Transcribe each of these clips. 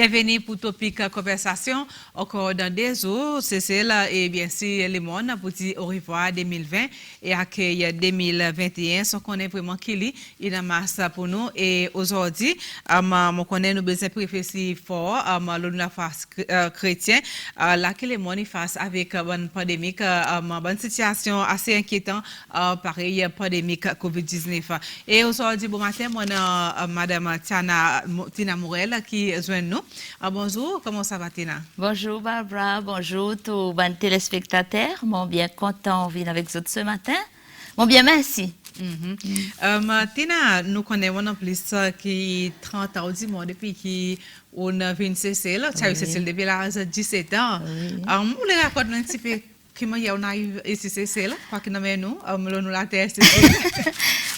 Bienvenue pour Topic Conversation. Encore dans des jours, c'est celle et bien sûr les monde pour dire au revoir 2020 et accueil 2021. Sans qu'on est vraiment qui il a masse pour nous et aujourd'hui, mon connaît nous besoin préférer fort la face chrétien là que les monde face avec une pandémie, bonne situation assez inquiétant pareil pandémie COVID-19. Et aujourd'hui bon matin mon madame Tina Morel qui joint nous. Bonjour, comment ça va Tina? Bonjour Barbara, bonjour tous les téléspectateurs. Bon, bien content de venir avec vous ce matin. Bon, bien merci. Tina, nous connaissons en plus qui 30 ans depuis qu'on a vu Cécile. Tu as eu Cécile depuis l'âge de 17 ans. On voulait raconter un petit peu comment on arrive ici Cécile, quoi que nous la terre Cécile.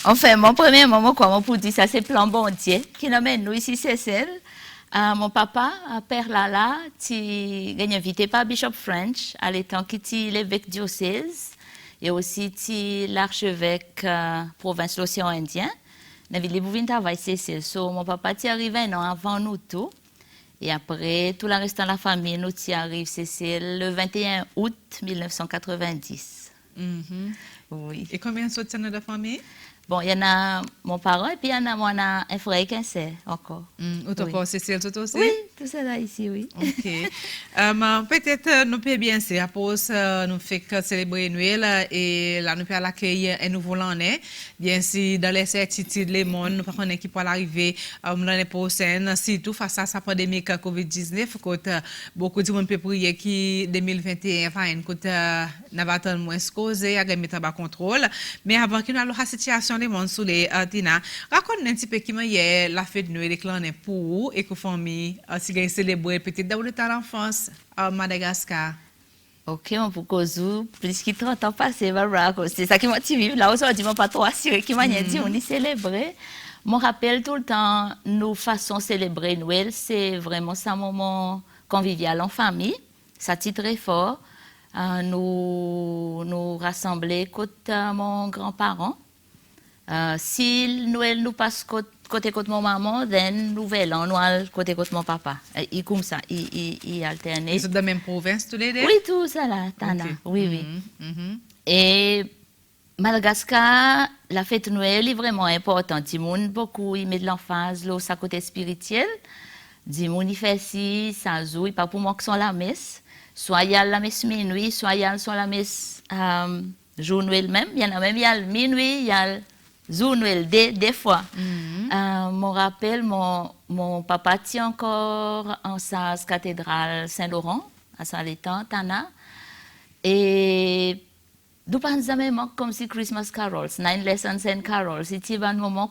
Enfin, mon premier moment, comment pour dire ça, c'est plan bon Dieu qui nous mène nous ici Cécile. Mon papa, Père Lala, qui est invité par Bishop French, à l'étant qui est l'évêque diocèse, et aussi l'archevêque province de l'océan Indien. Nous avons travailler Cécile. Mon papa est arrivé avant nous tout. Et après, tout le reste de la famille, nous arrivons Cécile le 21 août 1990. Oui. Et combien de soutiens de la famille? Bon, il y en a mon parent et puis il y en a un frère qui est encore. Encore Cécile, tout aussi? Oui, tout ça là ici, oui. Ok. Peut-être nous pouvons bien sûr, après nous faisons célébrer Noël et là nous pouvons l'accueillir un nouveau l'année. Bien sûr, dans les certitudes, les mondes, nous ne savons pas qui peut arriver l'année prochaine, surtout face à sa pandémie COVID-19, quand beaucoup de monde peut prier qui 2021 va n'a pas tant moins causé, à mettre en contrôle. Mais avant que nous allons la situation les mondes sous les Tina, raconte un petit peu qui est la fête de Noël déclarée pour vous et que famille si vous célébrer peut-être dans le temps d'enfance à Madagascar. Ok, on peut causer plus de 30 ans passé, Barbara. C'est ça qui m'a dit là aujourd'hui, mon pas trop assuré qui m'a dit on y célébrer. Mon rappelle tout le temps, nos façons de célébrer Noël, c'est vraiment ça moment convivial en famille. Ça titre très fort. Nous rassembler côté mon grand-parent. Si Noël nous passe côté mon maman, then nouvel an, nous allons côté mon papa. Et comme ça, il alterne. Ils sont dans la même province tous les deux? Oui, tout ça là, Tana. Okay. Oui. Et Madagascar, la fête de Noël est vraiment importante. Du monde beaucoup, il met de l'emphase là, sa côté spirituel. Du monde il fait ci, ça joue, pas pour moi que sont la messe. Soit il y a la messe minuit, soit il y a la messe jour Noël même. Il y en a même il y a le minuit, il y a jour Noël des fois. Mon rappel, mon papa tient encore en sa cathédrale Saint-Laurent à Saint-Létan, Tana. Et nous pensons même comme si Christmas carols, Nine Lessons and Carols, c'est un moment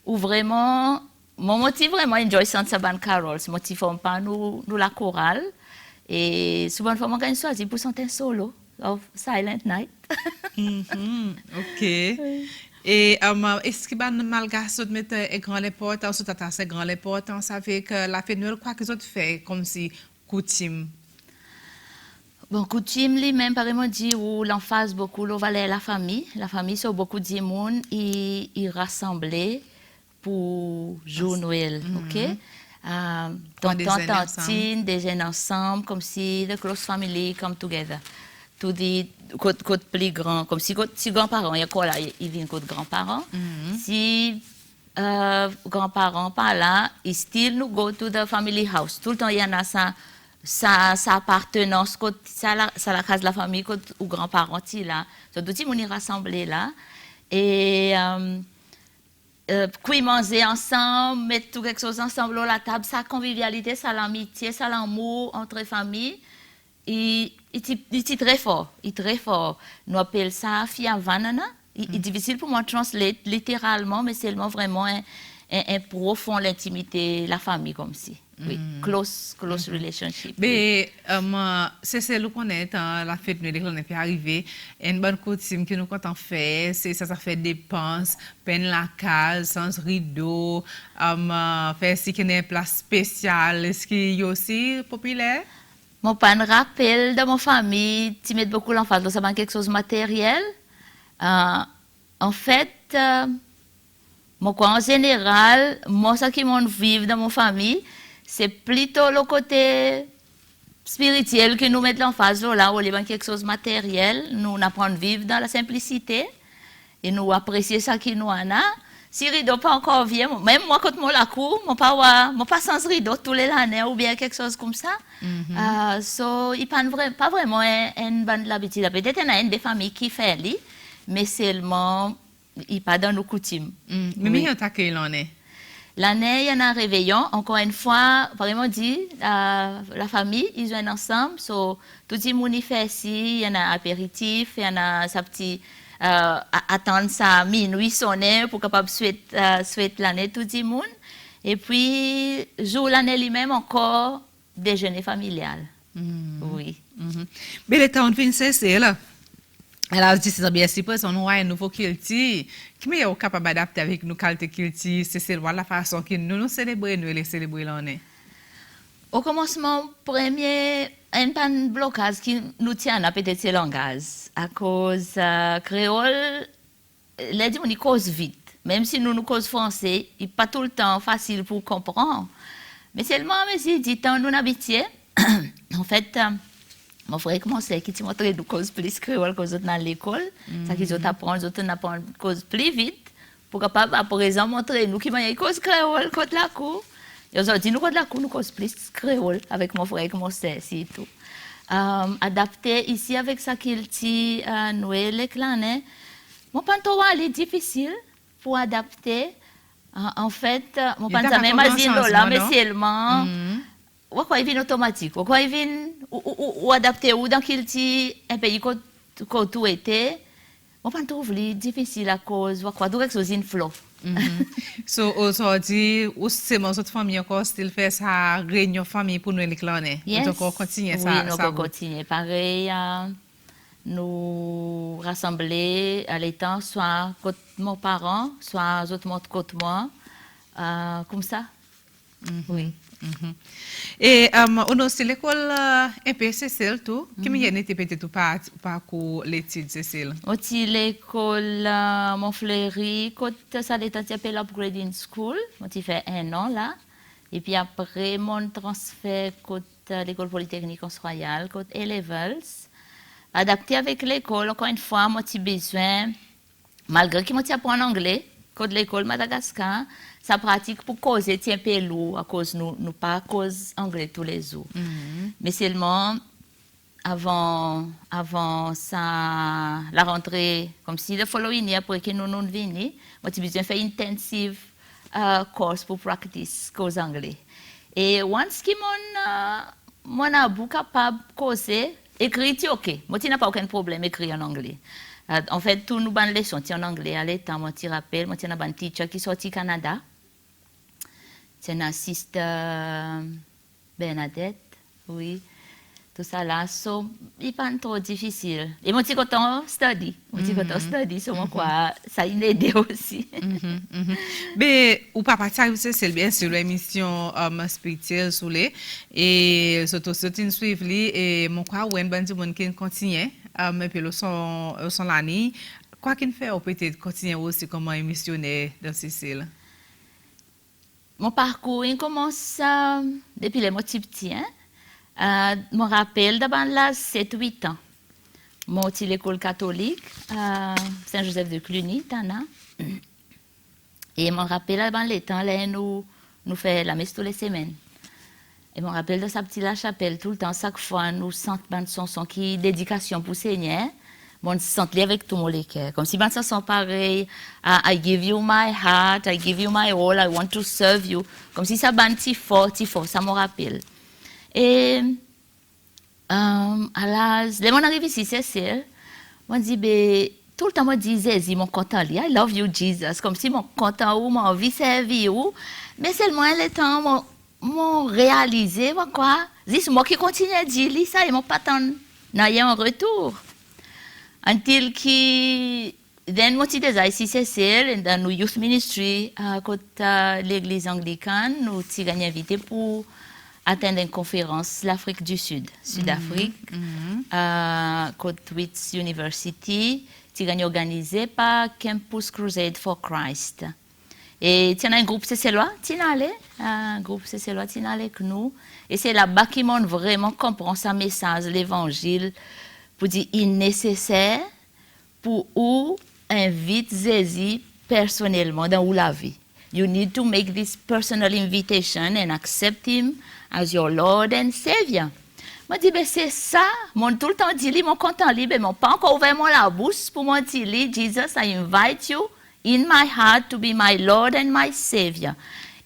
où vraiment, mon motif vraiment enjoy Saint-Saban carols, motif pas nous la chorale. Et souvent, on gagne choisi pour chanter un solo of Silent Night. Ok. Et est-ce que malgré mettre une grande importance, une grande importance avec la fête de Noël, quoi que vous faites comme si coutume? Bon, coutume, lui-même, par exemple, dit où l'emphase beaucoup, la famille. La famille, c'est beaucoup de monde, ils rassemblent pour jour Noël, ok? Tantine, déjeuner ensemble, comme si the close family come together. Tout dit, côté plus grand, comme si grands-parents, il y a quoi là, ils viennent côté grands-parents. Si grands-parents pas là, ils still nous go to the family house. Tout le temps, il y en a sa appartenance, ça la case de la famille, ou grands-parents, là. Donc, tout le monde est rassemblé là. Et manger ensemble, mettre tout quelque chose ensemble à la table, sa convivialité, ça l'amitié, ça l'amour entre familles, il est très fort, Nous appelons ça Fia Vanana. Il est difficile pour moi de translater littéralement, mais c'est vraiment un profond l'intimité, la famille comme si. Oui, close relationship. Mais c'est le qu'on est la fête de Noël qui est arrivée. Une bonne coutume que nous comptons faire, c'est ça fait dépenses, peine la case, sans rideau, faire si qu'il y a une place spéciale. Est-ce qu'il y a aussi populaire? Mon père rappelle de mon famille, tu mets beaucoup l'emphase, ça va quelque chose de matériel. En fait, moi, en général, moi, ce qui m'en vivre dans mon famille, c'est plutôt le côté spirituel que nous mettons l'emphase là, au lieu de quelque chose de matériel. Nous apprenons à vivre dans la simplicité et nous apprécier ça qui nous en a. Si rideau pas encore vient, même moi quand moi la cour, moi pas sans rideau tous les années ou bien quelque chose comme ça. So il pas vraiment une bonne habitude. Peut-être il y a une des familles qui fait lui, mais seulement il pas dans nos coutumes. Mais il y a un l'année. L'année, il y en a un réveillon. Encore une fois, vraiment dit, la famille, ils viennent ensemble. So, tout le monde y fait ici. Il y en a un apéritif, il y en a sa petite attendre ça minuit sonner pour capable souhaiter l'année tout le monde. Et puis, jour l'année lui-même encore déjeuner familial. Oui. Mais le temps de fin c'est là. Alors, je dis bien si on a un nouveau culture, qui est capable d'adapter avec nos qualités culture, c'est la façon que nous célébrons, nous les célébrons l'année. Au commencement, premier, un blocage qui nous tient à peut-être le langage. À cause créole, les gens cause vite. Même si nous cause français, il n'est pas tout le temps facile pour comprendre. Mais seulement, mais du temps, nous habitués. En fait, mon frère commençait qui montre nous cause plus créole que les autres dans l'école. Ça qu'ils ont appris, les autres apprennent cause plus vite. Pour capable, à présent, montrer nous qui m'ont cause créole contre la cour. Ils ont dit, nous, contre la cour, nous cause plus créole avec mon frère commençait, c'est tout. Adapter ici avec ça qu'il dit, Noël, les clans, mon pantois est difficile pour adapter. En fait, mon pantois même là, mais seulement, il vient automatique. Il vient ou adapter ou dans qu'il dit un pays qu'on tout était. Mon pantois est difficile à cause, quoi, tout quelque chose in flow. So aujourd'hui, c'est mon autre famille encore style fait sa réunion famille pour nous les clans. Yes. Donc on continue ça. Oui, nous continuer. Pareil, nous rassembler à l'étang, soit côté mon parent, soit autres montent côté moi, comme ça. Oui. Et on a aussi l'école un peu Cécile tout. Qui m'y était peut-être pas pour l'étude Cécile. Aussi l'école Montfleury, côté ça l'état s'appelle Upgrading School. Moi j'ai fait 1 an là. Et puis après mon transfert côté l'école polytechnique Royale, côté A-levels. Adapté avec l'école, encore une fois, moi j'ai besoin, malgré que moi j'ai appris en anglais, côté l'école Madagascar, ça pratique pour causer un peu lourd à cause nous pas cause anglais tous les jours. Mais seulement avant ça la rentrée comme si le following year après que nous venons, moi j'ai besoin faire intensive course pour practice cause anglais. Et once que mon abou capable causer écrit OK, moi tu n'as pas aucun problème écrire en anglais. En fait, tous nos bonnes leçons en anglais à l'état, moi tu rappelles, moi tu as un teacher qui sorti au Canada. C'est une sister Bernadette, oui. Tout ça là, so, il n'est pas trop difficile. Et moi, je suis content de study. Moi, je suis content de study, so, quoi, ça m'a aidé aussi. Mais, ou pas partir, c'est bien sûr l'émission spirituelle sous les, et surtout, c'est une suivre, et mon quoi, ou un bon du monde qui continue, mais puis le son l'année, quoi qu'il fait, on peut peut-être continuer aussi comme un missionnaire dans Cécile. Mon parcours, il commence depuis les mois petits, hein. Je me rappelle d'abord là 7-8 ans. Moi, j'ai l'école catholique Saint-Joseph de Cluny, Tana. Et je me rappelle d'abord les temps là nous faisons la messe toutes les semaines. Et je me rappelle de sa petite la chapelle tout le temps, chaque fois nous sentons une chanson qui dédication pour Seigneur. On se sent avec tout mon cœur. Comme si une chanson pareille, I give you my heart, I give you my all, I want to serve you. Comme si ça bande si fort, ça me rappelle. Et à l'âge, les mon arrivé ici, Cécile, moi dit tout le temps moi disais, mon content I love you Jesus, comme si mon content ou mon envie servir ou, mais seulement le temps mon réalisé quoi, c'est moi qui continue à dire ça et mon pas tant n'ayant en retour. Until qui then moi ti déjà ici Cécile dans nos youth ministry à côté l'église anglicane, nous ti gagné invité pour atteindre une conférence l'Afrique du Sud, Sud-Afrique, Côte-Wits University, qui est organisée par Campus Crusade for Christ. Et il y a un groupe CCLOA, un groupe CCLOA, avec nous. Et c'est là-bas qu'ils m'ont vraiment compris ce message, l'évangile, pour dire il est nécessaire pour ou invite Jésus personnellement dans la vie. You need to make this personal invitation and accept him as your Lord and Savior. Je dis, ben c'est ça. Mon tout le temps dit, mon content libre, mais pas encore ouvert la bouche pour moi dire, Jesus, I invite you in my heart to be my Lord and my Savior.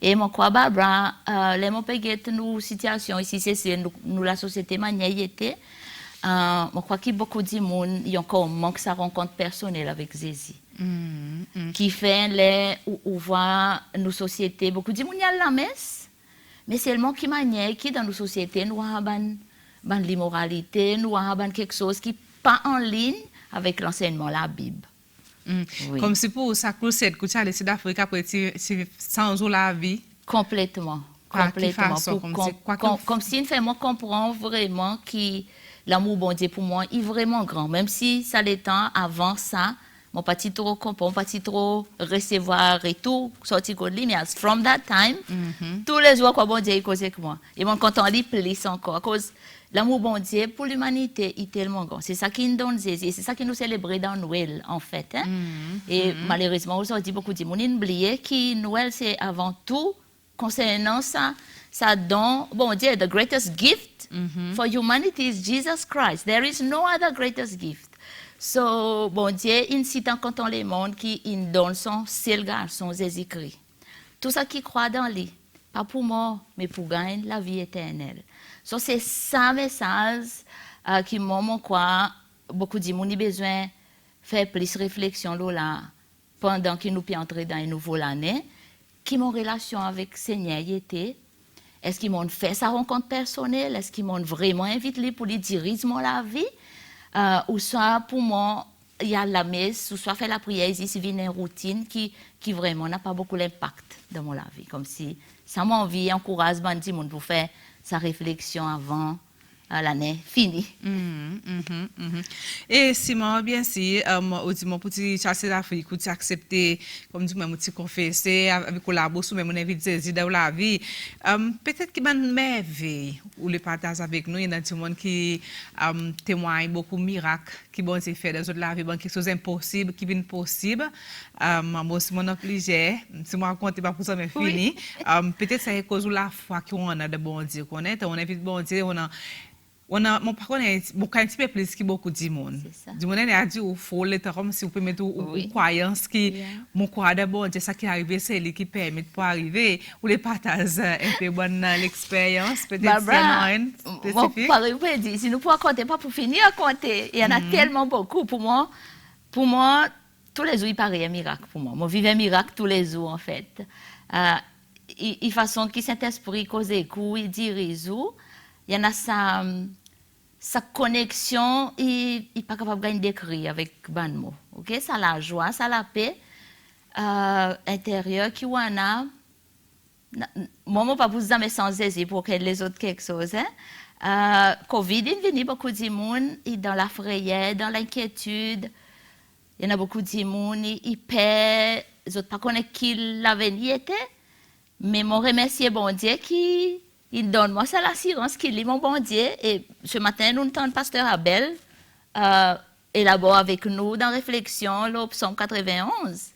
Et mon quoi, Barbara, les mon péguet, nous, situation ici, c'est nous, la société manière était. Je crois qu'il y a beaucoup de monde, il y a encore manque sa rencontre personnelle avec Jésus. Qui fait les ou voit nos sociétés, beaucoup de monde y a la messe, mais seulement qui manière qui dans nos sociétés, nous avons l'immoralité, nous avons quelque chose qui n'est pas en ligne avec l'enseignement de la Bible. Oui. Comme si pour ça, crusade, que tu as laissé d'Afrique après, sans la vie. Complètement. Complètement. Comme si il fait moi comprendre vraiment que l'amour bon Dieu pour moi est vraiment grand. Même si ça l'étant avant ça, mon pas trop comprendre, pas trop recevoir et tout, sorti de lui, mais from that time, tous les jours, quoi bon Dieu est causé avec moi. Et mon content lui plus encore, à cause l'amour bon Dieu pour l'humanité est tellement grand. C'est ça qui nous donne Jésus, c'est ça qui nous célèbre dans Noël, en fait. Hein? Et malheureusement, aujourd'hui, beaucoup de gens ont oublié que Noël, c'est avant tout concernant ça don, bon Dieu, the greatest gift for humanity is Jesus Christ. There is no other greatest gift. So, bon Dieu, incite en comptant les mondes qui donne son seul garçon, Jésus-Christ. Tout ça qui croit dans lui, pas pour moi, mais pour gagner la vie éternelle. So, c'est ça message qui m'a quoi beaucoup de gens ont besoin de faire plus réflexion là pendant qu'ils nous peut entrer dans une nouvelle année, qui mon relation avec le Seigneur était. Est-ce qu'ils m'ont fait sa rencontre personnelle? Est-ce qu'ils m'ont vraiment invité pour lui diriger la vie? Ou soit pour moi, il y a la messe, ou soit faire la prière ici, c'est une routine qui vraiment n'a pas beaucoup d'impact dans mon la vie. Comme si ça m'a envie, encourage bandi monde pour faire sa réflexion avant l'année finie. Et Simon, bien sûr, au dit mon petit chasser d'Afrique, tu accepté, comme tu m'as dit, confessé avec la bourse ou même on invite Jésus dans la vie. Peut-être qu'il m'a merveille ou le partage avec nous, il y a des gens qui témoignent beaucoup de miracles qui vont se faire dans la vie, quelque chose d'impossible qui vient possible. Moi, Simon a plusieurs, si moi raconte pas pour ça, mais fini. Peut-être c'est à cause de la foi qu'on a de bon Dieu, qu'on est, on invite bon Dieu, mon parcours est beaucoup un petit peu plus que beaucoup de monde. Du monde a dit au faux l'état comme si vous pouvez mettre une croyance qui mon croix d'abord c'est ça qui arrive c'est lui qui permet de pas arriver ou les partages un peu bonne l'expérience peut-être c'est spécifique. Moi dire si nous pouvons compter pas pour finir à compter il y en a tellement beaucoup pour moi tous les jours il paraît un miracle pour moi vivre un miracle tous les jours en fait il façon qui Saint-Esprit cause coup il dirige il y en a sa connexion, il n'est pas capable de décrire avec ban mot. OK, ça la joie, ça la paix intérieure qui en a. Moi, pas vous jamais sans Jésus pour que les autres quelque chose. Covid, il vient beaucoup de monde, dans la frayeur, dans l'inquiétude. Il y en a beaucoup de monde, ils perdent, les autres pas connaissent qui l'avenir était. Mais mon remercier bon Dieu qui il donne moi ça l'assurance qu'il est mon bon Dieu. Et ce matin, nous entendons le pasteur Abel élabore avec nous dans réflexion le psaume 91.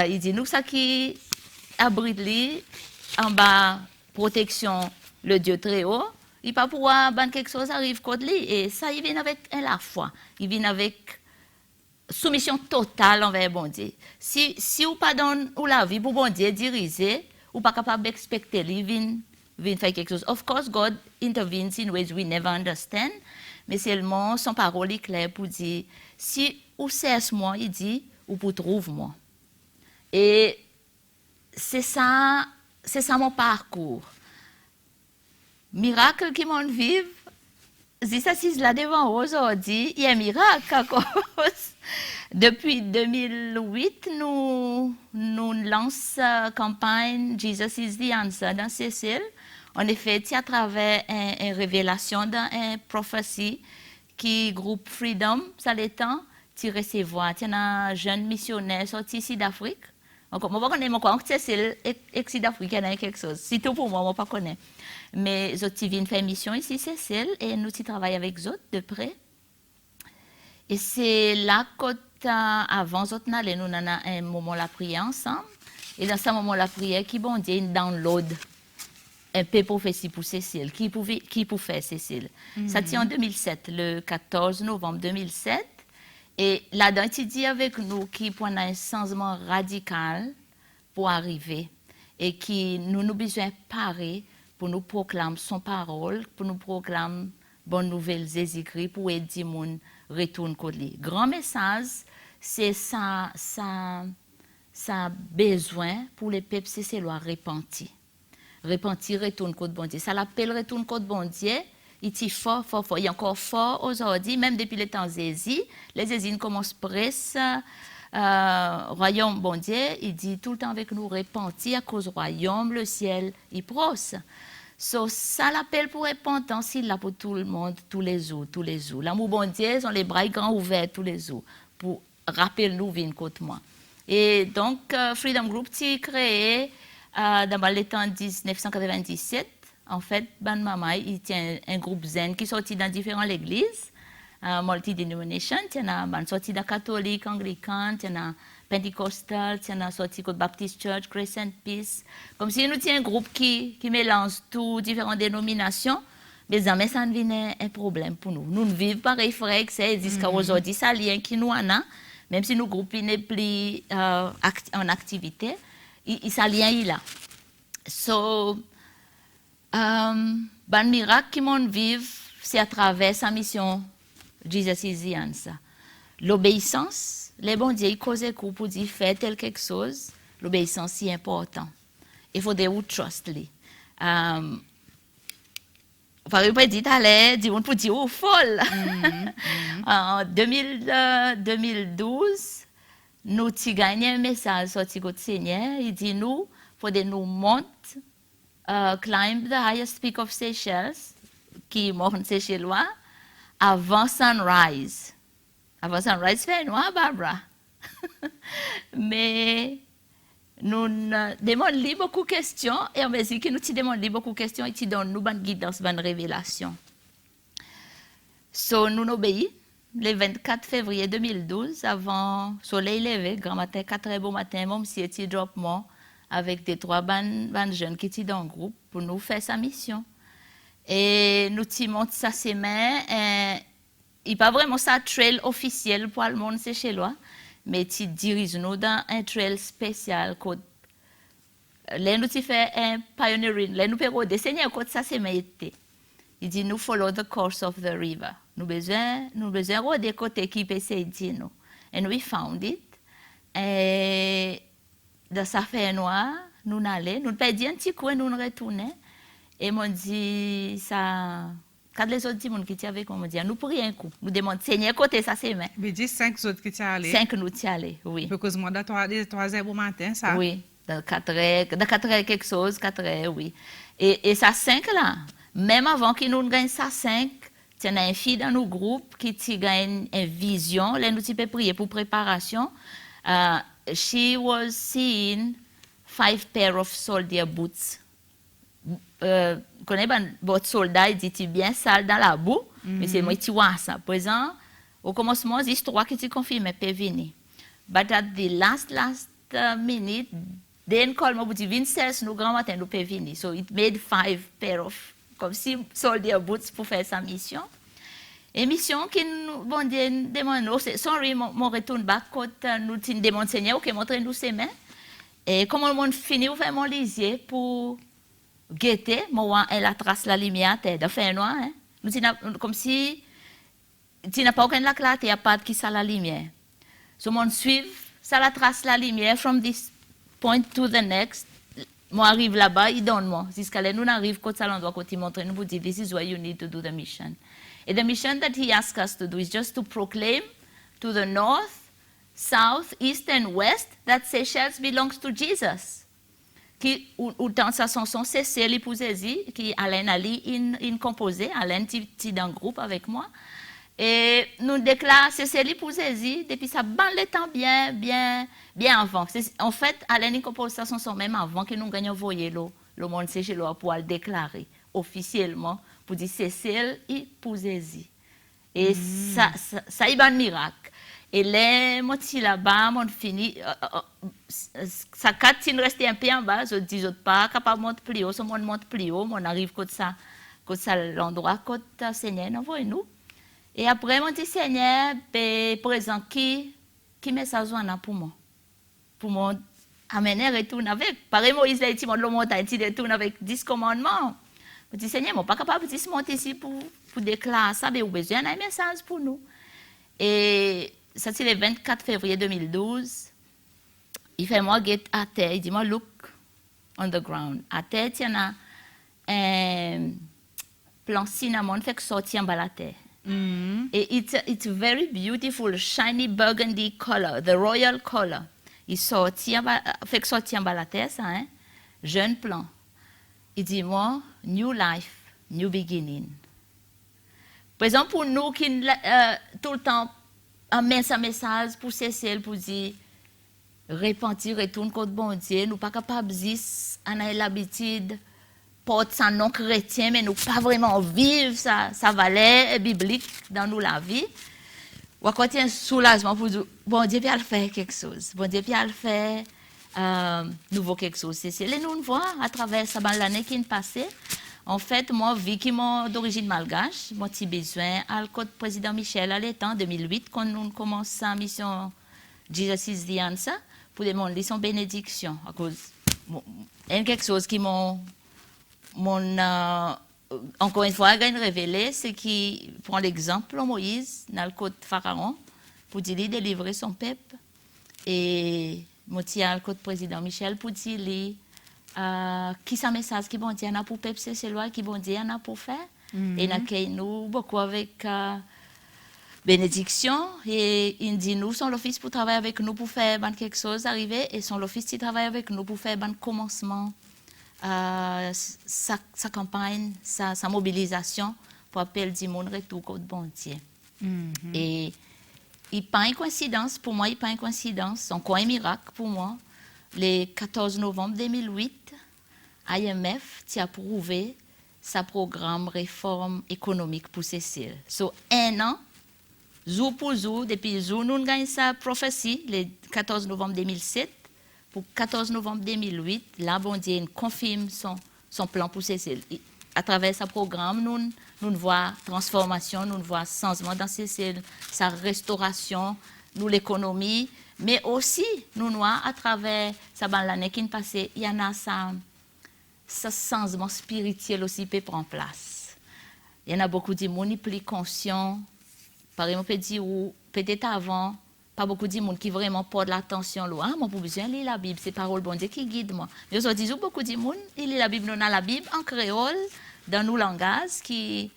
Il dit nous ça qui abrite lui en bas protection le Dieu très haut. Il pas pouvoir ban quelque chose arrive contre lui et ça il vient avec la foi. Il vient avec soumission totale envers bon Dieu. Si ou pas donne ou la vie pour bon Dieu diriger ou pas capable d'expecter lui vient faire quelque chose. Of course, God intervenes in ways we never understand, mais seulement son parole est claire pour dire, si ou cesse moi, il dit, ou pour trouve moi. Et c'est ça mon parcours. Miracle qui m'en vive, si ça c'est là devant aujourd'hui, il y a un miracle à cause. Depuis 2008, nous lançons la campagne Jesus is the answer dans Cécile. En effet, c'est à travers une révélation dans une prophétie qui groupe Freedom, ça l'étend, tu recevoir. Tu as un jeune missionnaire sorti ici d'Afrique, Encore, moi, je connais mon compte, c'est le Sud-Africain, quelque chose. C'est tout pour moi, moi, je ne connais pas. Mais je viens faire mission ici, Cécile, et nous travaillons avec eux de près. Et c'est là qu'avant, nous avons un moment la prière ensemble. Et dans ce moment la prière, qui bon Dieu download un peu prophétie pour Cécile, qui pour faire Cécile. Ça tient en 2007, le 14 novembre 2007. Et là-dedans, il dit avec nous qu'il prend un changement radical pour arriver et qui nous besoin parer pour nous proclamer son parole, pour nous proclamer bonnes nouvelles Jésus-Christ pour aider les gens retourner côté lui. Grand message, c'est ça besoin pour les peuples cécélois repentir. Repentir, retourne côté bon Dieu. Ça l'appelle retourne côté bon Dieu. Il est fort. Il est encore fort aujourd'hui, même depuis le temps Jésus. Les Jésus commencent presque. Royaume bon Dieu, il dit tout le temps avec nous repentir à cause du royaume, le ciel, il proche. Ça l'appelle pour repentance, il l'a pour tout le monde, tous les jours. L'amour bon Dieu, ont les bras grands ouverts tous les jours pour rappeler nous vivre contre moi. Et donc, Freedom Group est créé dans le temps 1997. En fait, Ban Mama, il tient un groupe zen qui sortit dans différentes églises, multi-denomination. Il y a sorti dans catholique, anglican, il y a pentecostal, il y a sorti de Baptist Church, Grace and Peace. Comme si nous tient un groupe qui mélange toutes différentes dénominations. Mais ça devient un problème pour nous. Nous vivons pareil, frère, que c'est jusqu'à aujourd'hui, ça lien qui nous en a, même si nos groupes n'est plus en activité, il s'allie là. Le miracle qui m'en vive, c'est à travers sa mission Jesus is the answer. L'obéissance, les bons dieux, ils causent pour dire faire tel quelque chose, l'obéissance c'est important. Il faut des trust lui. Par exemple, dit allez, dit on peut dire oh folle. En 2012, nous avons gagné un message sorti du Seigneur. Il dit nous, faut de nous monter. Climb the highest peak of Seychelles, qui est mort en Seychelles, avant sunrise. Avant sunrise, fait noir, Barbara. Mais nous demandons beaucoup de questions, et on mesure que nous demandons beaucoup de questions, et nous donnons une guidance, une révélation. Nous obéissons. Le 24 février 2012, avant le soleil levé, grand matin, 4 heures bon matin, mon monsieur était drop moi avec des 3 jeunes qui étaient dans le groupe pour nous faire sa mission. Et nous montons sa semaine. Il n'y a pas vraiment ça trail officiel pour le monde séchellois, mais tu diriges nous dans un trail spécial. Là, nous fait un pioneering. Là, nous pouvons dessiner code sa semaine. Il dit nous follow the course of the river. Nous besoin de côté qui peut s'aider nous. And we found it. Et dans sa fait noir, nous allons, nous perdons un petit coup et nous retournons. Et m'ont dit ça. Quand les autres gens qui étaient avec moi, m'ont dit nous prions un coup. Nous demandons Seigneur côté ça c'est main. Mais dis 5 autres qui sont allés. 5 nous y allés, oui. Parce que moi dans 3 heures au matin ça. Oui, dans 4 heures quelque chose, 4 heures, oui. Et ça 5 là, même avant qu'ils nous gagnent ça 5, il y a une fille dans nos groupes qui gagne une vision, là nous peut prier pour préparation. She was seeing 5 pairs of soldier boots. Connais votre soldat, il dit bien sale dans la boue, mais c'est moi qui vois ça. Par exemple, au commencement, l'histoire qui te confirme peut venir. But at the last minute, then call me, but even cells nous grand matin nous peut venir. So it made 5 pairs of comme si soldier boots pour faire sa mission. Et mission qui nous bon Dieu demande, sorry, mon retourne back quand nous te demande Seigneur, ok, montre-nous ses mains. Et comment on finit, on fait mon lisier pour guetter, moi, elle a tracé la lumière, t'es de faire noir, hein. Nous, comme si tu n'as pas aucune la clarté, il n'y a pas de qui ça la lumière. So, mon suivre, ça la trace la lumière, from this point to the next. Moi, arrive là-bas, il donne moi. Jusqu'à là, nous arrivons, quand ça l'endroit, quand il montre, nous vous dit, this is why you need to do the mission. And the mission that he asks us to do is just to proclaim to the north, south, east, and west that Seychelles belongs to Jesus. Qui, ou dans sa chanson, c'est l'épouse qui Alain Ali in composé, Alain était dans le groupe avec moi. Et nous déclarons c'est pour saisir, depuis ça, ban le temps bien avant. En fait, à l'année composition sont même avant que nous gagnions voyer le monde chez l'eau pour le déclarer officiellement, pour dire c'est celle et pour saisir. Et ça y a un miracle. Et les motifs là-bas, on fini, ça quatre il reste un peu en bas, je dis pas capable de monter plus haut, on monte plus haut, on arrive comme ça l'endroit côté Seigneur, envoie-nous. Et après, mon dit Seigneur, présent qui message on a pour moi? Pour moi, amener retourne avec. Pareil, Moïse l'a dit, mon le montagne, il retourne avec 10 commandements. Je dis Seigneur, je ne suis pas capable de monter ici pour déclarer ça, mais vous avez besoin d'un message pour nous. Et ça, c'est le 24 février 2012. Il fait moi get à terre, il dit moi look on the ground. À terre, il y a un plan cinnamon fait que sortir en bas la terre. Et it's very beautiful, shiny burgundy color, the royal color. Il fait que sortir en bas la terre, ça, hein? Jeune plan. Il dit moi, new life, new beginning. Par exemple, pour nous qui tout le temps amène un message pour Cécile, pour dire repentir, retourne contre bon Dieu, nous pas capables de dire, on a l'habitude porte ça non chrétien, mais nous pas vraiment vivre sa valeur biblique dans nous la vie. Ou quand il y a un soulagement pour dire, bon Dieu peut le faire quelque chose, bon Dieu peut le faire nouveau quelque chose. C'est nous voit à travers ça l'année qui est passée. En fait, moi, vu que suis d'origine malgache, mon petit besoin à le président Michel à l'état en 2008, quand nous commençons la mission Jesus is the answer, pour demander son bénédiction. À cause, quelque chose qui encore une fois, il révélé, c'est qu'il prend l'exemple de Moïse dans le côte Pharaon pour dire délivrer son peuple. Et moi, je le côte président Michel pour dire qui est message qui bon Dieu a pour peuple, c'est loi qui bon Dieu a pour faire. Et nous beaucoup avec bénédiction et il dit nous son office pour travailler avec nous pour faire quelque chose arriver et son office qui travaille avec nous pour faire commencement. Sa campagne, sa mobilisation pour appeler du monde retour contre bon Dieu. Et il pas une coïncidence, pour moi, il pas une coïncidence, encore un miracle pour moi. Le 14 novembre 2008, IMF a approuvé sa programme réforme économique pour Cécile. So, un an, jour pour jour, depuis jour, nous gagnons sa prophétie, le 14 novembre 2007. Pour 14 novembre 2008, là, bon Dieu confirme son plan pour Cécile. À travers ce programme, nous voyons transformation, nous voyons changement dans Cécile, sa restauration, nous l'économie, mais aussi, nous voyons à travers l'année qui est passée, il y en a ce changement spirituel aussi qui peut prendre place. Il y en a beaucoup de gens qui sont plus conscients. Par exemple, peut-être avant, pas beaucoup de monde qui vraiment portent l'attention là. Ah, moi, pour besoin de lire la Bible, c'est parole bon Dieu qui guide moi. Mais aujourd'hui, beaucoup de monde, ils lisent la Bible, on a la Bible en créole, dans nos langages, qui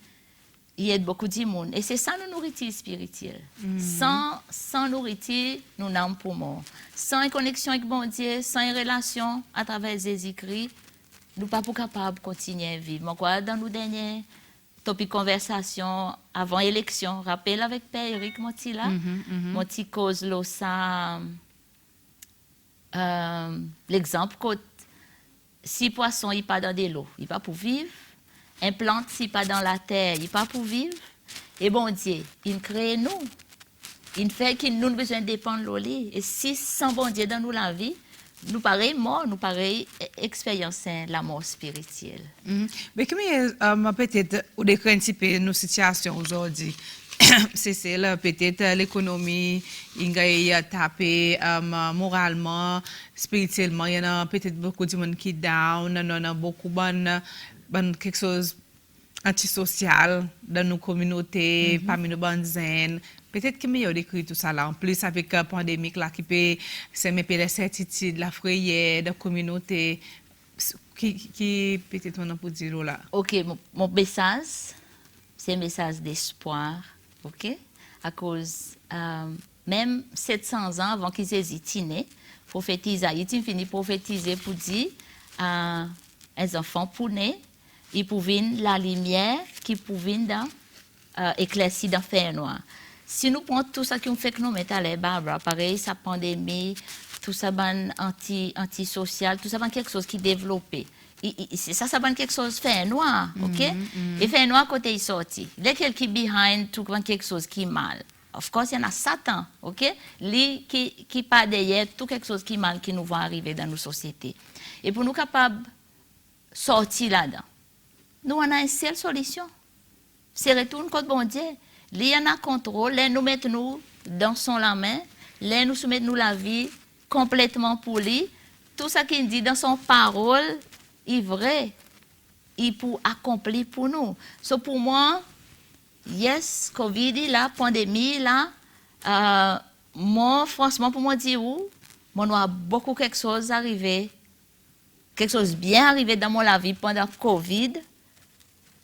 aide beaucoup de monde. Et c'est ça, nos nourriture spirituelle. Sans nourriture, nous n'avons pas mort. Sans une connexion avec bon Dieu, sans une relation à travers Jésus-Christ, nous ne sommes pas capables de continuer à vivre. Moi, dans nos derniers topic conversation avant élection, rappel avec Père Eric Moti là, Moti cause là ça l'exemple que si poisson il pas dans de l'eau, il pas pour vivre, un plante si pas dans la terre, il pas pour vivre. Et bon Dieu, il crée nous. Il fait que nous besoin dépendre de l'eau et si sans bon Dieu dans nous la vie, nous pareil mort, nous pareil expérience la mort spirituelle. Mais comment peut-être ou décrire un petit peu nos situations aujourd'hui? C'est là peut-être l'économie, il y a tapé moralement, spirituellement, il y a peut-être beaucoup de monde qui down, il y a beaucoup de quelque chose antisocial dans nos communautés, parmi nos bandes zen. Peut-être que meilleur d'écrire tout ça là, en plus avec la pandémie là qui peut semer les certitudes, la frayeur, la communauté, qui peut-être on a pour dire là. Ok, mon message, c'est un message d'espoir, ok? À cause, même 700 ans avant qu'ils aient été prophétisé, ils fini prophétiser pour dire les enfants pour naître, ils pouvaient la lumière qui pouvait dans éclairci dans fer noir. Si nous prenons tout ça qui nous fait que nous mettons à l'air, Barbara, pareil, sa pandémie, tout ça ban anti-social, tout ça ban quelque chose qui est développé. Ça ban quelque chose fait noir, ok? Et fait noir côté il sorti. Dès qu'il qui behind tout quelque chose qui est mal. Of course, il y en a Satan, ok? Lui qui pas derrière tout quelque chose qui est mal qui nous va arriver dans nos sociétés. Et pour nous capables sortir là-dedans, nous on a une seule solution. C'est retourner contre bon Dieu. Lui y en a contrôle, là nous mettons nous dans son la main, là nous soumettons nous la vie complètement pour lui. Tout ça qu'il dit dans son parole est vrai. Il pour accomplir pour nous. So pour moi, yes, Covid là, pandémie là, moi franchement pour moi dire où, moi a beaucoup quelque chose arrivé, quelque chose bien arrivé dans mon la vie pendant Covid,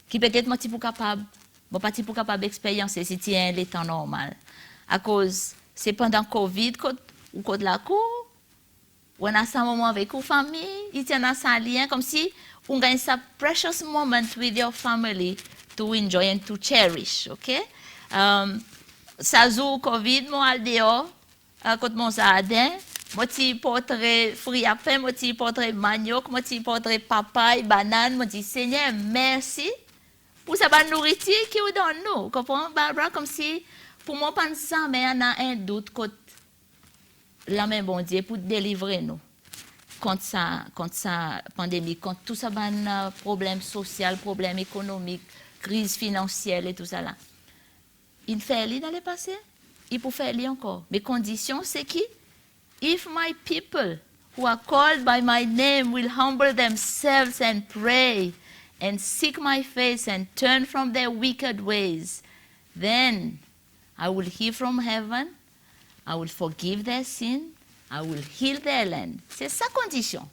qui peut-être moi pour capable, bon pas pour capable expériencer si tiens les temps normal. À cause c'est pendant Covid ou code la cour, on a ça moment avec la famille, il tient à ça lien comme si on gagne ça precious moment with your family to enjoy and to cherish, ok? Ça joue Covid, moi al dehors, quand mon jardin, moi ti portrait fruits à pain, moi ti portrait manioc, moi ti portrait papaye, banane, moi dis Seigneur merci pour sa bonne nourriture qui vous donne nous, comprends Barbara comme si pour moi pas ça mais on a un doute que la main bon Dieu pour délivrer nous contre ça pandémie, contre tout ça ban problème social, problème économique, crise financière et tout ça là. Il fait lui dans le passé, il peut faire lui encore. Mais condition c'est qui? If my people who are called by my name will humble themselves and pray and seek my face and turn from their wicked ways, then I will hear from heaven, I will forgive their sin, I will heal their land. C'est sa condition.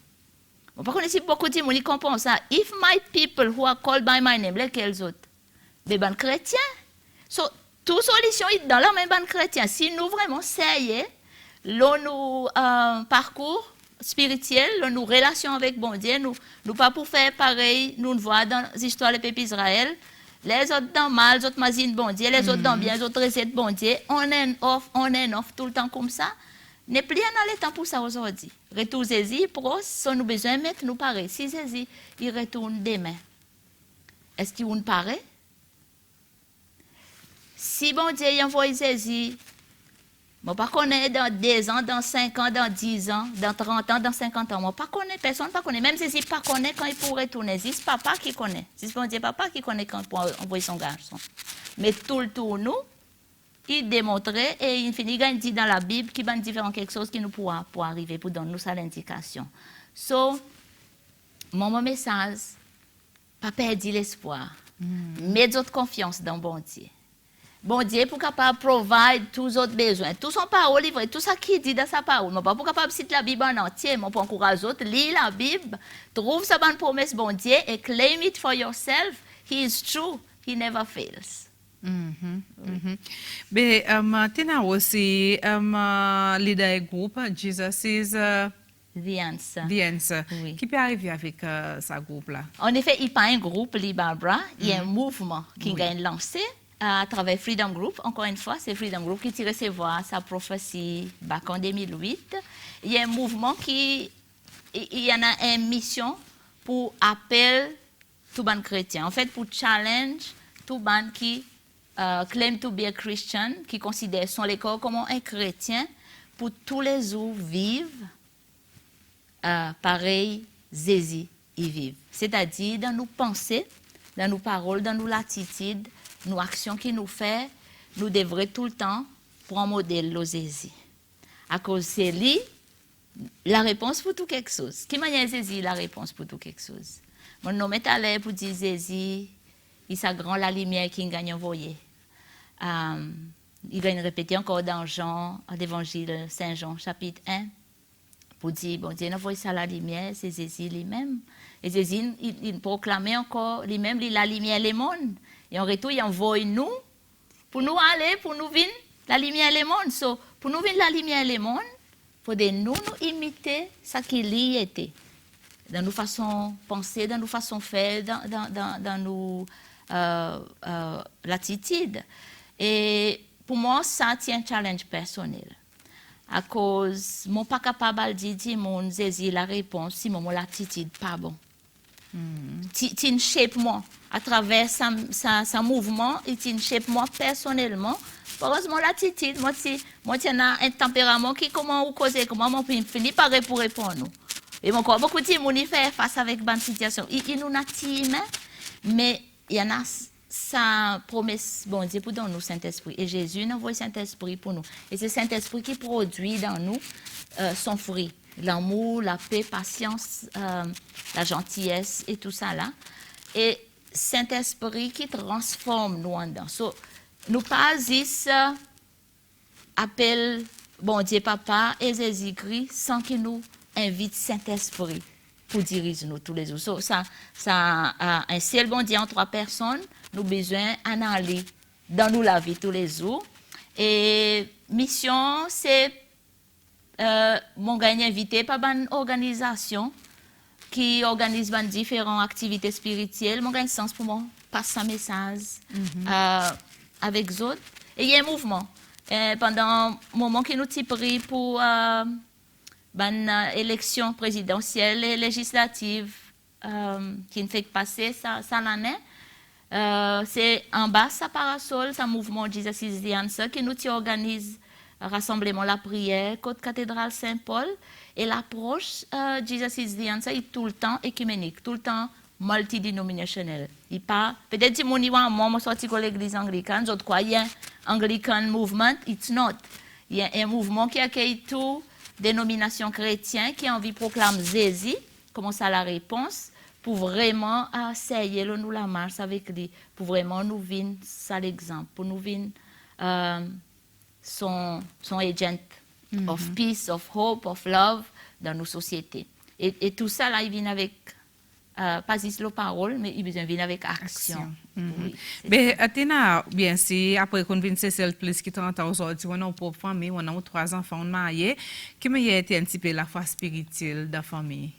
On ne peut pas si beaucoup de gens comprennent ça. If my people who are called by my name, lesquels autres? Les bons chrétiens. So, toute solution est dans la même bande chrétien. Si nous vraiment sérieux, nous parcours spirituel, nous relation avec bon Dieu, nous pas pour faire pareil, nous voit dans les histoires des peuples d'Israël, les autres dans mal, les autres mazine bon Dieu, les autres dans bien, les autres recettes bon Dieu, on est off tout le temps comme ça. N'est plus dans le temps pour ça aujourd'hui. Retour Zézi, pros, si nous besoin de mettre nous pareil. Si Zézi, il retourne demain. Est-ce qu'il nous paraît? Si bon Dieu envoie Zézi, je ne connais pas dans 2 ans, dans 5 ans, dans 10 ans, dans 30 ans, dans 50 ans. Je ne connais personne, ne connaît. Même si je ne connais quand il pourrait retourner. C'est papa qui connaît. C'est bon Dieu papa qui connaît quand il pourrait envoyer son garçon. Mais tout le tour, nous, il démontrait et il finit il dit dans la Bible qu'il y a différents quelque chose qui nous pourra pour arriver pour donner nous ça l'indication. So mon message pas perdre l'espoir. Mettez votre confiance dans bon Dieu. Bon Dieu pour capable provide tous les autres besoins, tout son parole livré, tout ça qui dit dans sa parole. Mais pas pour capable citer la Bible en entier, mais pour encourager les autres lire la Bible, trouve sa bonne promesse bon Dieu et claim it for yourself. He is true, he never fails. Mais tena aussi leader groupe Jesus is The answer. the answer. Oui. Qui peut arriver avec ce groupe là? En effet, il n'y a pas un groupe, Barbara, il y a un mouvement qui a lancé à travers Freedom Group. Encore une fois, c'est Freedom Group qui tire recevoir sa prophétie back en 2008. Il y a un mouvement il y en a une mission pour appeler tout le monde chrétien. En fait, pour challenge tout le monde qui claim to be a Christian, qui considère son école comme un chrétien, pour tous les jours vivre pareil, Zézi, ils vivent. C'est-à-dire dans nos pensées, dans nos paroles, dans nos attitudes, nos actions qui nous fait, nous devrions tout le temps prendre modèle le Zézi. À cause c'est lui, la réponse pour tout quelque chose. Qui manière Zézi la réponse pour tout quelque chose? Mon nom est à l'air pour dire Zézi, il s'agrand la lumière qui gagne envoyé. Il va répéter encore dans Jean, l'évangile Saint-Jean, chapitre 1, pour dire, bon Dieu, envoie ça la lumière, c'est Jésus lui-même. Et Jésus, il proclamait encore lui-même, la lumière les mondes. Et en retour, il envoie nous, pour nous aller, pour nous venir, la lumière les mondes. So, pour nous venir la lumière les mondes, pour nous imiter ce qu'il y était. Dans nos façons de penser, dans nos façons de faire, dans nos l'attitude. Et pour moi, ça c'est un challenge personnel. À cause, je ne suis pas capable de dire mon saisir la réponse si mon l'attitude pas bon. Tu shape moi à travers sa mouvement et tu shape moi personnellement. Heureusement l'attitude, moi j'ai un tempérament qui comment ou causer comment mon finit par répondre nous. Et mon corps beaucoup de monde fait face avec bonne situation. Il nous native mais il y en a sa promesse, bon Dieu, pour dans nous Saint-Esprit. Et Jésus envoie Saint-Esprit pour nous. Et c'est Saint-Esprit qui produit dans nous son fruit. L'amour, la paix, patience, la gentillesse et tout ça là. Et Saint-Esprit qui transforme nous en dedans. So, nous pas juste appel bon Dieu Papa et Jésus-Christ sans qu'il nous invite Saint-Esprit pour diriger nous tous les jours. So, ça un seul bon Dieu en 3 personnes. Nous avons besoin d'aller dans nous la vie tous les jours. Et mission, c'est mon gagne invité par une organisation qui organise différentes activités spirituelles. Mon gagne sens pour moi passer un message avec les autres. Et il y a un mouvement. Pendant le moment que nous avons pris pour l'élection présidentielle et législative qui ne fait que passer ça l'année, c'est en bas, ça parasol, ça mouvement Jesus is the Answer qui nous organise rassemblement la prière, côte cathédrale Saint-Paul et l'approche Jesus is the Answer est tout le temps écuménique, tout le temps multidénominationnel. Il pas peut-être si mon niveau moi sorti de l'église anglicane, d'autres croyants Anglican movement, it's not. Il y a un mouvement qui accueille tout dénomination chrétienne qui a envie de proclamer Jésus comme ça la réponse. Pour vraiment essayer nous la marche avec lui, pour vraiment nous vivre ça l'exemple, pour nous vivre son agent of peace, of hope, of love dans nos sociétés. Et tout ça là, il vient avec pas juste la parole, mais il vient avec action. Oui, mais Athéna, bien si après qu'on vient c'est plus qui t'entend aujourd'hui, on a une propre famille, on a 3 enfants mariés, qui me y a été un petit peu la foi spirituelle de la famille.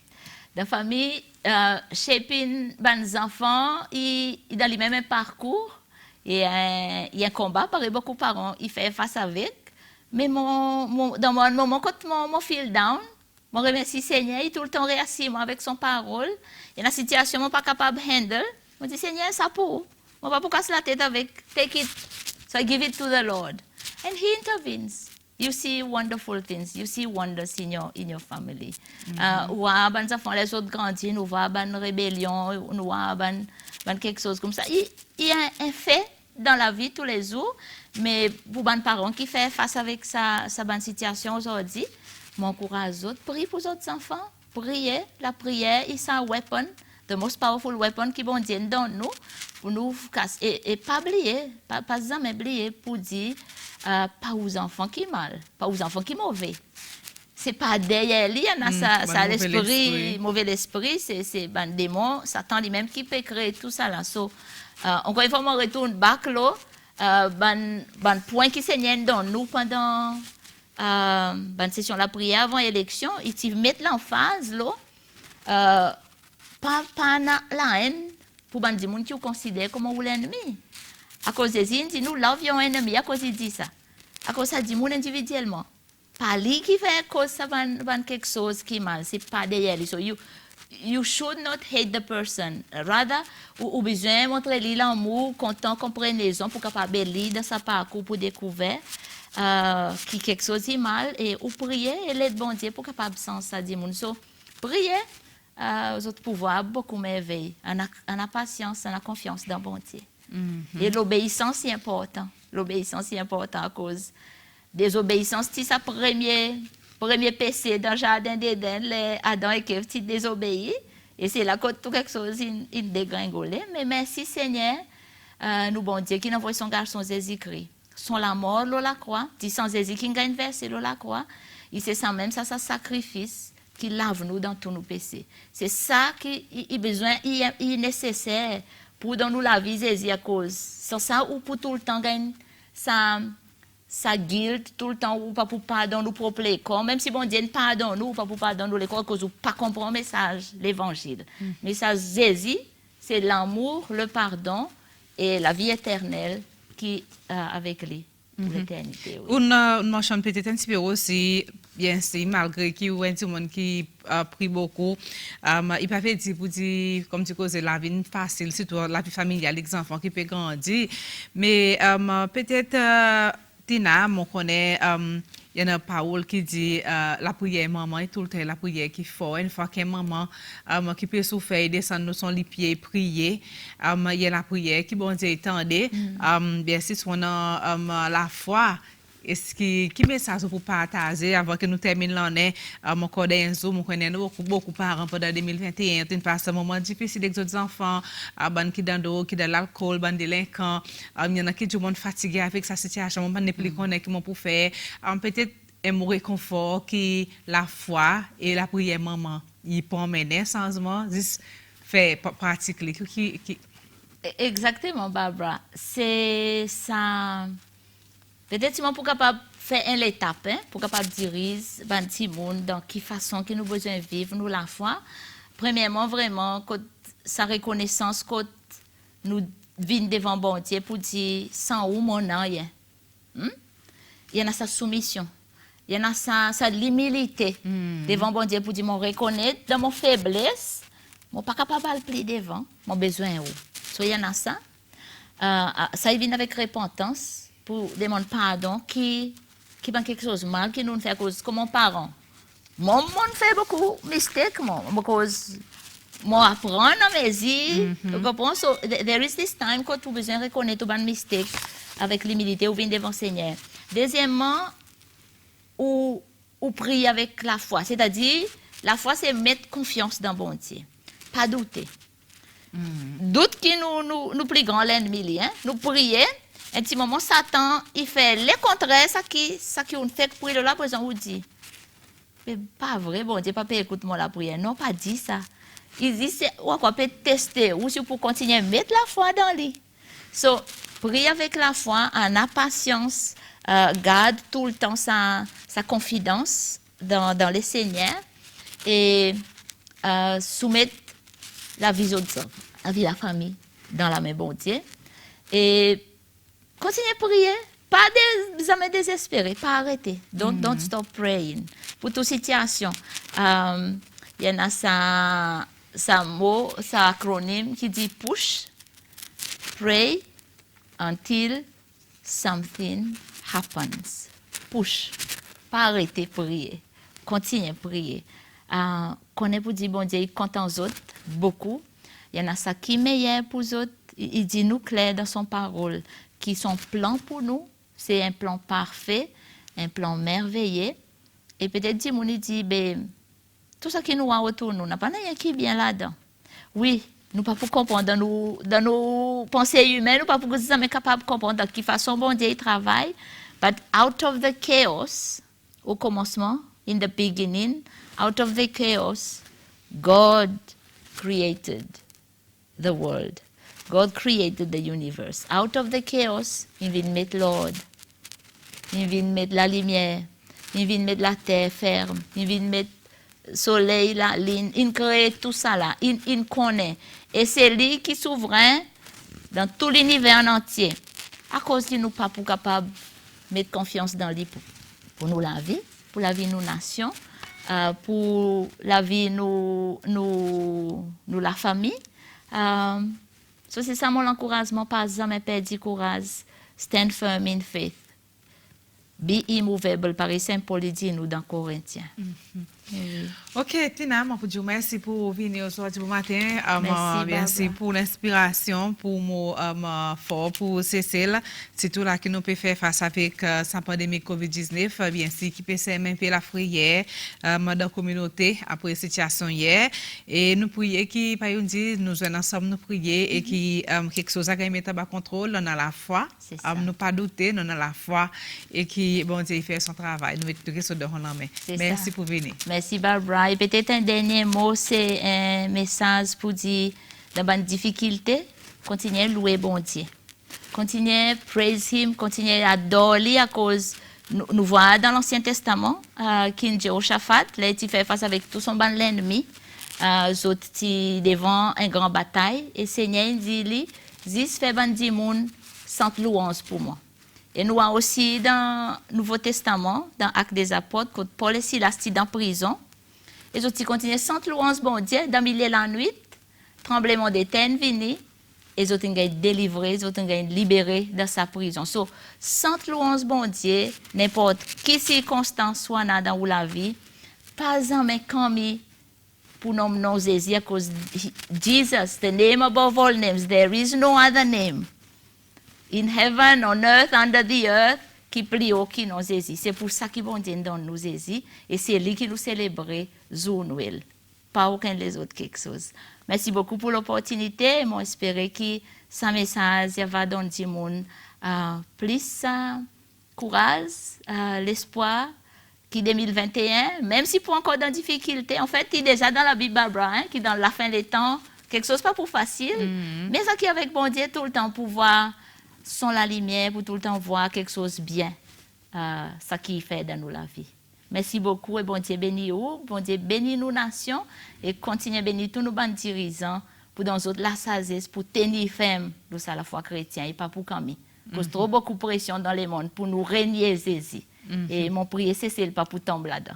La famille, shaping les enfants, ils dans le même parcours. Il y a un combat, par beaucoup de parents, ils font face avec. Mais dans mon moment, quand mon feel down, je remercie Seigneur, il tout le temps réassis avec son parole. Il y a une situation, je ne suis pas capable de handle. Je dis, Seigneur, ça pour. Je ne vais pas casser la tête avec, take it, so I give it to the Lord. And He intervenes. You see wonderful things. You see wonders in your family. Ou les enfants, les autres grandissent, nous voyons une rébellion, nous voyons quelque chose comme ça. Il y a un fait dans la vie tous les jours, mais pour les parents qui font face avec sa bonne situation aujourd'hui, m'encourage les autres, priez pour les autres enfants, priez. La prière is a weapon, the most powerful weapon qui bon Dieu donne nous, pour nous casser. Et pas oublier, pas jamais oublier pour dire, pas aux enfants qui mal, pas aux enfants qui mauvais. C'est pas derrière lui, il y a ça l'esprit, mauvais esprit, c'est un démon, Satan lui-même qui peut créer tout ça là. So, encore une fois, on retourne back là, ban point qui Seigneur donne nous pendant ban session la prière avant l'élection, il met l'emphase là, pas la haine pour ban des gens qui considèrent comme l'ennemi. À cause des Indiens, dit nous l'avions ennemi, à cause il dit ça. À cause ça dit nous individuellement. Pas lui qui fait cause ça van quelque chose qui est mal, c'est pas derrière lui. So you should not hate the person. Rather, ou besoin montrer lui l'amour, content, compréhension pour capable lire dans sa parcours pour découvrir qui quelque chose est mal et ou prier et l'aide bon Dieu pour capable sens ça dit moun. So prier aux autres pouvoirs beaucoup merveille. On a patience, on a confiance dans bon Dieu. Et l'obéissance est important. L'obéissance est important à cause des obéissances. Si ça premier péché dans le jardin d'Éden, les Adam et Ève qui désobéissent, et c'est là que tout quelque chose il dégringolé. Mais merci Seigneur, nous bon Dieu qui nous envoie son garçon Jésus-Christ. Son la mort, la croix, dit sans Jésus qui gagne verset la croix, il c'est ça même ça sacrifice qui lave nous dans tous nos péchés. C'est ça qui est besoin, il est nécessaire pour dans nous la vie Jésus à cause. Sans ça ou pour tout le temps gagner sa guilt tout le temps ou pas pour pardon nous propre corps même si bon Dieu ne pardonne nous pas pour pardonner nous les corps cause ou pas comprendre message l'évangile. Message Jésus c'est l'amour, le pardon et la vie éternelle qui avec lui pour l'éternité. Oui. On mentionne peut-être un petit peu aussi, bien sûr, malgré qu'il y a un petit monde qui a pris beaucoup, il pas fait dire pour dire, comme tu causes, la vie facile, surtout la vie familiale, les enfants qui peuvent grandir. Mais peut-être, Tina, on connaît, il y a une parole qui dit la prière maman et tout le temps la prière qui fait une fois que maman qui peut souffrir descendre son lit pied prier il y a la prière qui bon Dieu attendait bien si on a la foi est-ce qui message pour partager avant que nous terminions l'année mon collègue Enzo mon connaît beaucoup parents pendant 2021 une passe un moment difficile avec d'autres enfants ban qui dans l'alcool ban délinquants il y en a qui du monde fatigué avec sa situation ban ne plus connaît comment pour faire peut-être un mot réconfort qui la foi et la prière maman il peut emmener changement juste faire pratiquer qui Exactement, Barbara. C'est ça. Peut-être pour capable faire une étape, hein, pour capable diriger ben petit monde dans quelle façon que nous besoin vivre nous la foi. Premièrement, vraiment, sa reconnaissance quand nous venons devant bon Dieu pour dire sans où mon nom il y en a sa soumission. Il y en a sa l'humilité devant bon Dieu pour dire mon reconnaître dans mon faiblesse, mon pas capable de plier devant, mon besoin où. So, il y en a ça. Ça vient avec repentance pour demander pardon qui a quelque chose de mal qui nous fait cause comme mon parent. Mon fait beaucoup de mistakes, cause moi apprendre à mes yeux. Tu comprends? So, there is this time quand tu as besoin de reconnaître tes mistakes avec l'humilité ou venir devant le Seigneur. Deuxièmement, ou prier avec la foi. C'est-à-dire, la foi, c'est mettre confiance dans bon Dieu. Pas douter. Doute qui nous plus grand l'ennemi. Hein? Nous prions, un petit moment, Satan, il fait le contraire, ça qui on fait pour la présence ou dit. Mais pas vrai, bon Dieu, papa, écoute-moi la prière. Non, pas dit ça. Il dit, on peut tester, ou si pour continuer à mettre la foi dans lui. So, prier avec la foi, en a patience, garde tout le temps sa confidence dans le Seigneur et soumettre la vie aux autres, la vie de la famille dans la main bon Dieu. Et continuez à prier, pas jamais désespérer, pas arrêter. Don't stop praying. Pour toute situation, il y en a sa mot, sa acronyme qui dit push, pray until something happens. Push. Pas arrêter de prier. Continuez à prier. Connaît pour dire, bon Dieu, il compte en autres, beaucoup. Il y en a ça qui est meilleur pour les autres. Il dit nous clair dans son parole, qui son plan pour nous, c'est un plan parfait, un plan merveilleux. Et peut-être il dit, ben, tout ça qui nous a autour de nous, n'a pas rien qui est bien là-dedans. Oui, nous pas pour comprendre dans nos pensées humaines, nous pas pour que nous sommes capables de comprendre de quelle façon bon Dieu travaille. But out of the chaos, au commencement, in the beginning, out of the chaos, God created the world. God created the universe. Out of the chaos, il vient mettre l'ordre. Il vient mettre la lumière. Il vient mettre la terre ferme. Il vient mettre le soleil, la ligne. Il crée tout ça là. Il connaît. Et c'est lui qui est souverain dans tout l'univers en entier. À cause de nous pas pour capable mettre confiance dans lui pour nous la vie, pour la vie de nos nations, pour la vie nous la famille. So c'est ça mon encouragement, pas jamais perdre courage. Stand firm in faith. Be immovable, par Saint Paul dit nous dans Corinthiens. Ok, Tina, je vous dis merci pour venir aujourd'hui ce matin. Merci pour l'inspiration, pour mon fort, pour Cécile. C'est tout là que nous pouvons faire face avec sa pandémie COVID-19. Bien sûr, qui peut s'aimer la prière dans la communauté après la situation hier. Et nous prions qui, par exemple, nous sommes ensemble, nous prier et qui quelque chose à mettre à contrôle, on a la foi. Nous pas douter, on a la foi et qui, bon Dieu, fait son travail. Nous mettons tout de la main. Merci pour venir. Merci Barbara. Et peut-être un dernier mot, c'est un message pour dire, dans une difficulté, continuez à louer bon Dieu. Continuez à praise Him, continuez à adorer à cause, nous voyons dans l'Ancien Testament, King Jehoshaphat, là, il fait face avec tout son ban l'ennemi, autres, devant une grande bataille, et Seigneur dit, 10 fait bandi moun, 100 louanges pour moi. Et nous avons aussi dans le Nouveau Testament, dans Actes des Apôtres, quand Paul et Silas étaient en prison, et ils ont continué 100 louanges, bon Dieu, dans le milieu de la nuit, tremblement de terre venu, et ils ont été délivrés, ils ont été libérés de sa prison. So, 100 louanges, bon Dieu, n'importe quelle circonstance soit dans la vie, pas jamais commis pour nos Jésus, because Jesus, the name above all names, there is no other name. In heaven, on earth, under the earth, qui plus haut qui nous Jésus. C'est pour ça qu'ils vont dire dans nous Jésus, et c'est lui qui nous célèbre jour Noël. Pas aucun des autres quelque chose. Merci beaucoup pour l'opportunité. Moi, j'espère que ce message va donner du monde plus courage, l'espoir, qui 2021, même si pour encore dans difficulté, en fait, il est déjà dans la Bible, hein, qui dans la fin des temps, quelque chose pas pour facile, mais ça qui avec bon Dieu tout le temps pouvoir sans la lumière pour tout le temps voir quelque chose bien, ça qui fait dans nous la vie. Merci beaucoup et bon Dieu béni vous, bon Dieu béni nos nations et continue à bénir tous nos bandes dirigeants pour dans autres la sagesse pour tenir ferme de ça la foi chrétienne et pas pour camper. Cause trop beaucoup de pression dans le monde pour nous régner Jésus. Et mon prière c'est pas pour tomber là-dedans.